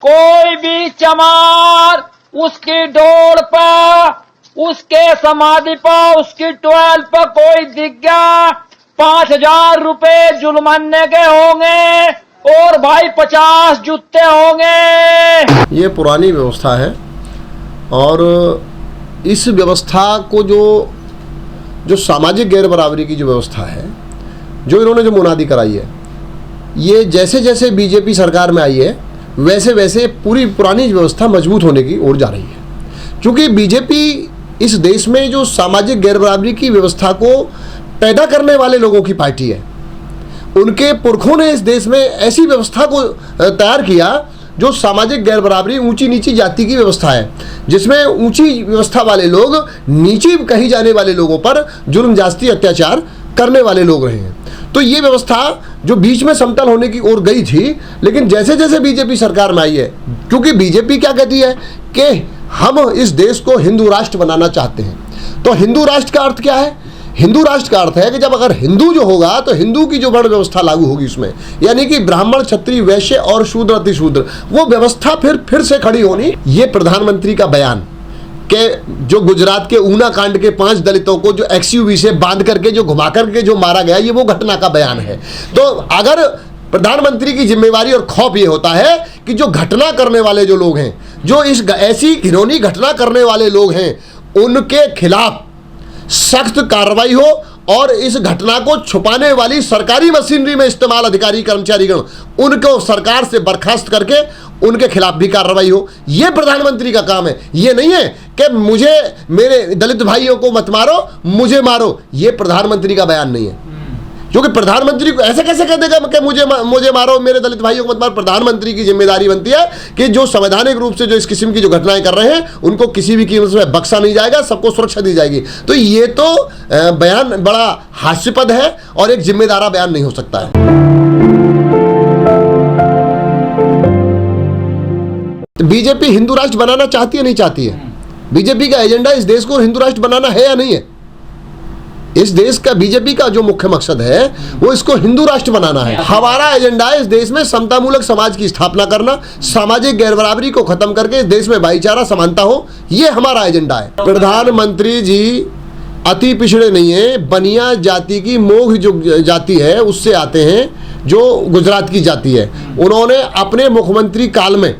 कोई भी चमार उसकी डोर पर, उसके समाधि पर, उसकी ट्वेल्व पर कोई दिख गया 5,000 रुपए जुर्माने के होंगे और भाई 50 जूते होंगे। ये पुरानी व्यवस्था है और इस व्यवस्था को जो सामाजिक गैर बराबरी की जो व्यवस्था है, जो इन्होंने जो मुनादी कराई है, ये जैसे जैसे बीजेपी सरकार में आई है वैसे वैसे पूरी पुरानी व्यवस्था मजबूत होने की ओर जा रही है। क्योंकि बीजेपी इस देश में जो सामाजिक गैर बराबरी की व्यवस्था को पैदा करने वाले लोगों की पार्टी है। उनके पुरखों ने इस देश में ऐसी व्यवस्था को तैयार किया जो सामाजिक गैर बराबरी, ऊंची नीची जाति की व्यवस्था है, जिसमें ऊंची व्यवस्था वाले लोग नीची कही जाने वाले लोगों पर जुल्म जास्ती अत्याचार करने वाले लोग रहे हैं। तो ये व्यवस्था जो बीच में समतल होने की ओर गई थी, लेकिन जैसे जैसे बीजेपी सरकार में आई है, क्योंकि बीजेपी क्या कहती है कि हम इस देश को हिंदू राष्ट्र बनाना चाहते हैं। तो हिंदू राष्ट्र का अर्थ क्या है? हिंदू राष्ट्र का अर्थ है कि जब अगर हिंदू जो होगा तो हिंदू की जो वर्ण व्यवस्था लागू होगी उसमें, यानी कि ब्राह्मण, क्षत्रिय, वैश्य और शूद्र अतिशूद्र, वो व्यवस्था फिर से खड़ी होनी। ये प्रधानमंत्री का बयान के जो गुजरात के ऊना कांड के 5 दलितों को जो एक्सयूवी से बांध करके जो घुमा करके जो मारा गया, ये वो घटना का बयान है। तो अगर प्रधानमंत्री की जिम्मेवारी और खौफ ये होता है कि जो घटना करने वाले जो लोग हैं, जो इस ऐसी घिनौनी घटना करने वाले लोग हैं, उनके खिलाफ सख्त कार्रवाई हो और इस घटना को छुपाने वाली सरकारी मशीनरी में इस्तेमाल अधिकारी कर्मचारीगण, उनको सरकार से बर्खास्त करके उनके खिलाफ भी कार्रवाई हो। यह प्रधानमंत्री का काम है। ये नहीं है कि मुझे, मेरे दलित भाइयों को मत मारो, मुझे मारो। ये प्रधानमंत्री का बयान नहीं है। क्योंकि प्रधानमंत्री को ऐसे कैसे कह देगा कि मुझे मारो, मेरे दलित भाइयों को मत मारो। प्रधानमंत्री की जिम्मेदारी बनती है कि जो संवैधानिक रूप से जो इस किस्म की जो घटनाएं कर रहे हैं, उनको किसी भी कीमत में बख्शा नहीं जाएगा, सबको सुरक्षा दी जाएगी। तो ये तो बयान बड़ा हास्यास्पद है और एक जिम्मेदारा बयान नहीं हो सकता है। बीजेपी हिंदू राष्ट्र बनाना चाहती है, नहीं चाहती है? बीजेपी का एजेंडा इस देश को हिंदू राष्ट्र बनाना है या नहीं है? इस देश का बीजेपी का जो मुख्य मकसद है वो इसको हिंदू राष्ट्र बनाना है। हमारा एजेंडा है इस देश में समतामूलक समाज की स्थापना करना, सामाजिक गैर बराबरी को खत्म करके इस देश में भाईचारा, समानता हो, ये हमारा एजेंडा है। प्रधानमंत्री जी अति पिछड़े नहीं है, बनिया जाति की मोघ जो जाति है उससे आते हैं, जो गुजरात की जाति है। उन्होंने अपने मुख्यमंत्री काल में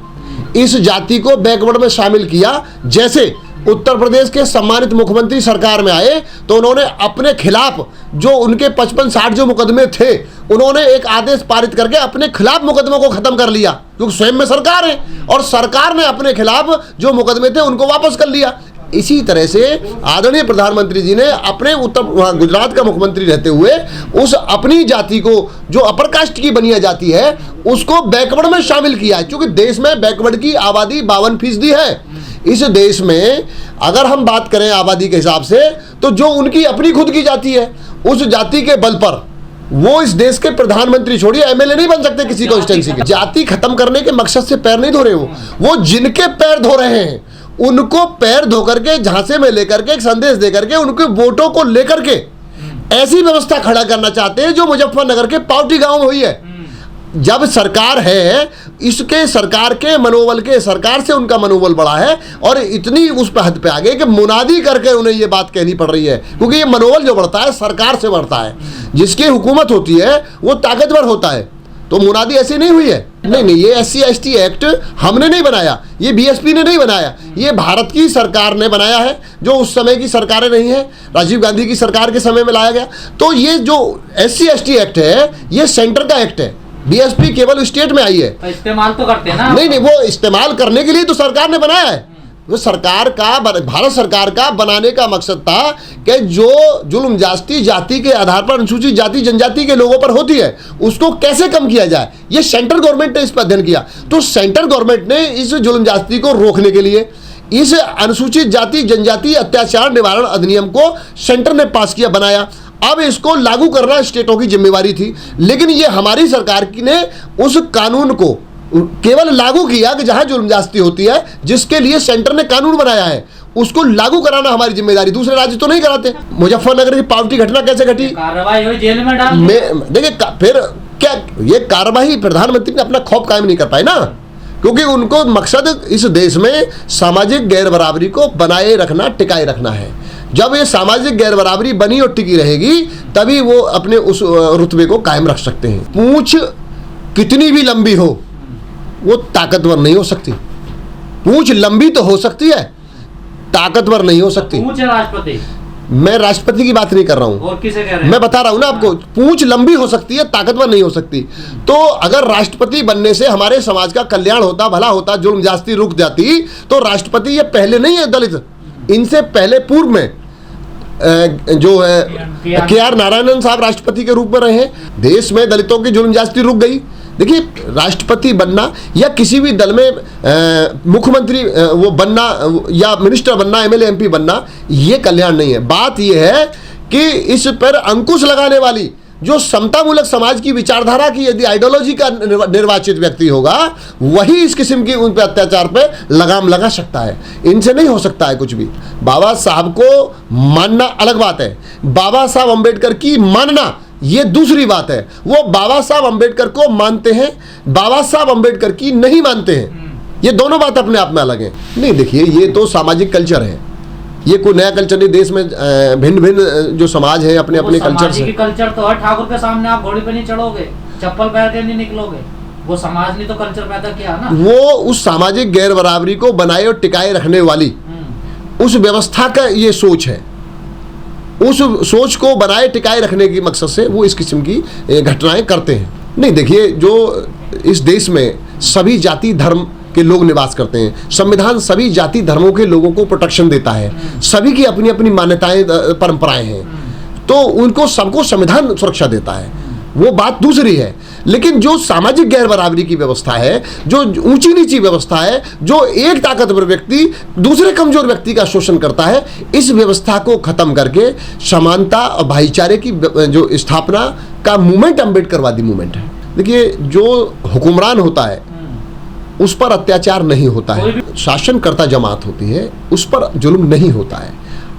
इस जाति को बैकवर्ड में शामिल किया। जैसे उत्तर प्रदेश के सम्मानित मुख्यमंत्री सरकार में आए तो उन्होंने अपने खिलाफ जो उनके 55-60 जो मुकदमे थे, उन्होंने एक आदेश पारित करके अपने खिलाफ मुकदमों को खत्म कर लिया, क्योंकि स्वयं में सरकार है और सरकार ने अपने खिलाफ जो मुकदमे थे उनको वापस कर लिया। इसी तरह से आदरणीय प्रधानमंत्री जी ने अपने गुजरात का मुख्यमंत्री रहते हुए उस अपनी जाति को, जो अपर कास्ट की बनिया जाति है, उसको बैकवर्ड में शामिल किया। क्योंकि देश में बैकवर्ड की आबादी 52% है। इस देश में अगर हम बात करें आबादी के हिसाब से, तो जो उनकी अपनी खुद की जाति है, उस जाति के बल पर वो इस देश के प्रधानमंत्री, छोड़िए एमएलए नहीं बन सकते किसी कॉन्स्टिट्यूएंसी के। जाति खत्म करने के मकसद से पैर नहीं धो रहे, वो जिनके पैर धो रहे हैं उनको पैर धो करके, झांसे में लेकर के, एक संदेश दे करके, उनके वोटों को लेकर के ऐसी व्यवस्था खड़ा करना चाहते हैं जो मुजफ्फरनगर के पावटी गांव में हुई है। जब सरकार है, इसके सरकार के मनोबल के, सरकार से उनका मनोबल बढ़ा है और इतनी उस पर हद पे आ गए कि मुनादी करके उन्हें ये बात कहनी पड़ रही है। क्योंकि ये मनोबल जो बढ़ता है सरकार से बढ़ता है। जिसकी हुकूमत होती है वो ताकतवर होता है। तो मुनादी ऐसी नहीं हुई है। नहीं, ये SC/ST एक्ट हमने नहीं बनाया, ये BSP ने नहीं बनाया, ये भारत की सरकार ने बनाया है, जो उस समय की सरकारें नहीं है, राजीव गांधी की सरकार के समय में लाया गया। तो ये जो SC/ST एक्ट है, ये सेंटर का एक्ट है। BSP केवल स्टेट में आई है। इस्तेमाल तो करते हैं ना? नहीं, वो इस्तेमाल करने के लिए तो सरकार ने बनाया है। वो सरकार का, भारत सरकार का बनाने का मकसद था कि जो जुल्म जाति के आधार पर अनुसूचित जाति जनजाति के लोगों पर होती है, उसको कैसे कम किया जाए। ये सेंट्रल गवर्नमेंट ने इस पर अध्ययन किया। तो सेंट्रल गवर्नमेंट ने इस जुल्म जाति को रोकने के लिए इस अनुसूचित जाति जनजाति अत्याचार निवारण अधिनियम को सेंटर ने पास किया, बनाया। अब इसको लागू करना स्टेटों की जिम्मेवारी थी, लेकिन ये हमारी सरकार की ने उस कानून को केवल लागू किया कि जहां जुल्म जास्ती होती है, जिसके लिए सेंटर ने कानून बनाया है, उसको लागू कराना हमारी जिम्मेदारी। दूसरे राज्य तो नहीं कराते। मुजफ्फरनगर की पावटी घटना कैसे घटी? कार्रवाई हुई, जेल में डाल। देखिए, फिर क्या ये कार्रवाई प्रधानमंत्री ने अपना खौफ कायम नहीं कर पाए ना। क्योंकि उनको मकसद इस देश में सामाजिक गैर बराबरी को बनाए रखना, टिकाए रखना है। जब ये सामाजिक गैर बराबरी बनी और टिकी रहेगी तभी वो अपने उस रुतबे को कायम रख सकते हैं। पूंछ कितनी भी लंबी हो वो ताकतवर नहीं हो सकती। पूंछ लंबी तो हो सकती है, ताकतवर नहीं हो सकती। पूंछ राष्ट्रपति, मैं राष्ट्रपति की बात नहीं कर रहा हूं, और किसे कह रहे हैं? मैं बता रहा हूं ना आपको, पूंछ लंबी हो सकती है, ताकतवर नहीं हो सकती। तो अगर राष्ट्रपति बनने से हमारे समाज का कल्याण होता, भला होता, जुल्म ज्यादती रुक जाती, तो राष्ट्रपति ये पहले नहीं है दलित, इनसे पहले पूर्व में जो है के.आर. नारायणन साहब राष्ट्रपति के रूप में रहे हैं। देश में दलितों की जुल्म ज्यादती रुक गई। देखिए, राष्ट्रपति बनना या किसी भी दल में मुख्यमंत्री वो बनना या मिनिस्टर बनना, एमएलए एमपी बनना, ये कल्याण नहीं है। बात ये है कि इस पर अंकुश लगाने वाली जो समतामूलक समाज की विचारधारा की यदि आइडियोलॉजी का निर्वाचित व्यक्ति होगा, वही इस किस्म की उन पर अत्याचार पे लगाम लगा सकता है। इनसे नहीं हो सकता है कुछ भी। बाबा साहब को मानना अलग बात है, बाबा साहब अम्बेडकर की मानना ये दूसरी बात है। वो बाबा साहब अम्बेडकर को मानते हैं, बाबा साहब अम्बेडकर की नहीं मानते हैं। ये दोनों बात अपने आप में अलग है। नहीं, देखिए, ये तो सामाजिक कल्चर है, ये कोई नया कल्चर नहीं। देश में भिन्न भिन्न जो समाज है अपने अपने कल्चर से। कल्चर तो है, ठाकुर के सामने आप घोड़ी पे नहीं चढ़ोगे, चप्पल पहन के नहीं निकलोगे। वो समाज ने तो कल्चर पैदा किया ना। वो उस सामाजिक गैर बराबरी को बनाए और टिकाए रखने वाली उस व्यवस्था का ये सोच है। उस सोच को बनाए टिकाए रखने की मकसद से वो इस किस्म की घटनाएं करते हैं। नहीं, देखिए, जो इस देश में सभी जाति धर्म के लोग निवास करते हैं, संविधान सभी जाति धर्मों के लोगों को प्रोटेक्शन देता है, सभी की अपनी अपनी मान्यताएं परंपराएं हैं, तो उनको सबको संविधान सुरक्षा देता है, वो बात दूसरी है। लेकिन जो सामाजिक गैर बराबरी की व्यवस्था है, जो ऊंची नीची व्यवस्था है, जो एक ताकतवर व्यक्ति दूसरे कमजोर व्यक्ति का शोषण करता है, इस व्यवस्था को खत्म करके समानता और भाईचारे की जो स्थापना का मूवमेंट अम्बेडकरवादी मूवमेंट है। देखिए, जो हुक्मरान होता है उस पर अत्याचार नहीं होता है, शासनकर्ता जमात होती है उस पर जुल्म नहीं होता है।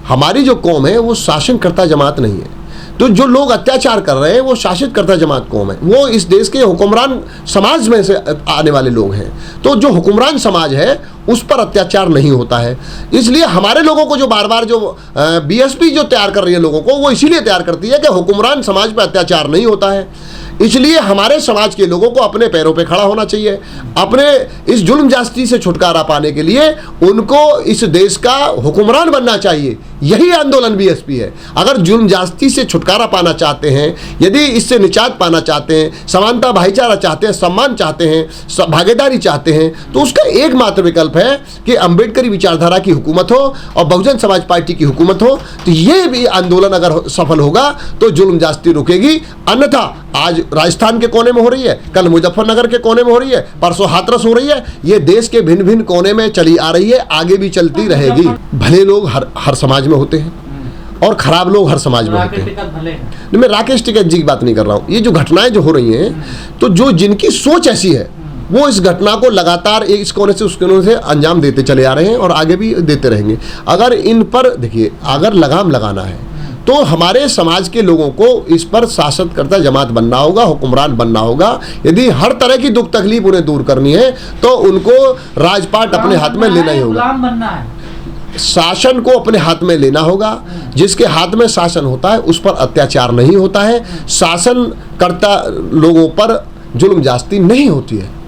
हमारी जो कौम है वो शासनकर्ता जमात नहीं है। तो जो लोग अत्याचार कर रहे हैं वो शासित करता जमात कौम है, वो इस देश के हुक्मरान समाज में से आने वाले लोग हैं। तो जो हुक्मरान समाज है उस पर अत्याचार नहीं होता है। इसलिए हमारे लोगों को जो बार बार जो बीएसपी जो तैयार कर रही है लोगों को, वो इसीलिए तैयार करती है कि हुक्मरान समाज पर अत्याचार नहीं होता है। इसलिए हमारे समाज के लोगों को अपने पैरों पे खड़ा होना चाहिए। अपने इस जुल्म ज्यादती से छुटकारा पाने के लिए उनको इस देश का हुक्मरान बनना चाहिए। यही आंदोलन बीएसपी है। अगर जुल्म ज्यादती से छुटकारा पाना चाहते हैं, यदि इससे निजात पाना चाहते हैं, समानता भाईचारा चाहते हैं, सम्मान चाहते हैं, भागीदारी चाहते हैं, तो उसका एकमात्र विकल्प है कि अम्बेडकरी विचारधारा की हुकूमत हो और बहुजन समाज पार्टी की हुकूमत हो। तो ये भी आंदोलन अगर सफल होगा तो जुल्म ज्यादती रुकेगी। अन्यथा आज राजस्थान के कोने में हो रही है, कल मुजफ्फरनगर के कोने में हो रही है, परसों हाथरस हो रही है, ये देश के भिन्न भिन्न कोने में चली आ रही है, आगे भी चलती रहेगी। भले लोग हर समाज में होते हैं और खराब लोग हर समाज में होते हैं। मैं राकेश टिकैत जी की बात नहीं कर रहा हूँ। ये जो घटनाएं जो हो रही हैं, तो जो जिनकी सोच ऐसी है वो इस घटना को लगातार इस कोने से उस कोने से अंजाम देते चले आ रहे हैं और आगे भी देते रहेंगे। अगर इन पर देखिए, अगर लगाम लगाना है तो हमारे समाज के लोगों को इस पर शासनकर्ता जमात बनना होगा, हुक्मरान बनना होगा। यदि हर तरह की दुख तकलीफ उन्हें दूर करनी है तो उनको राजपाट अपने हाथ में लेना ही होगा, शासन को अपने हाथ में लेना होगा। जिसके हाथ में शासन होता है उस पर अत्याचार नहीं होता है, शासन करता लोगों पर जुल्म ज्यादती नहीं होती है।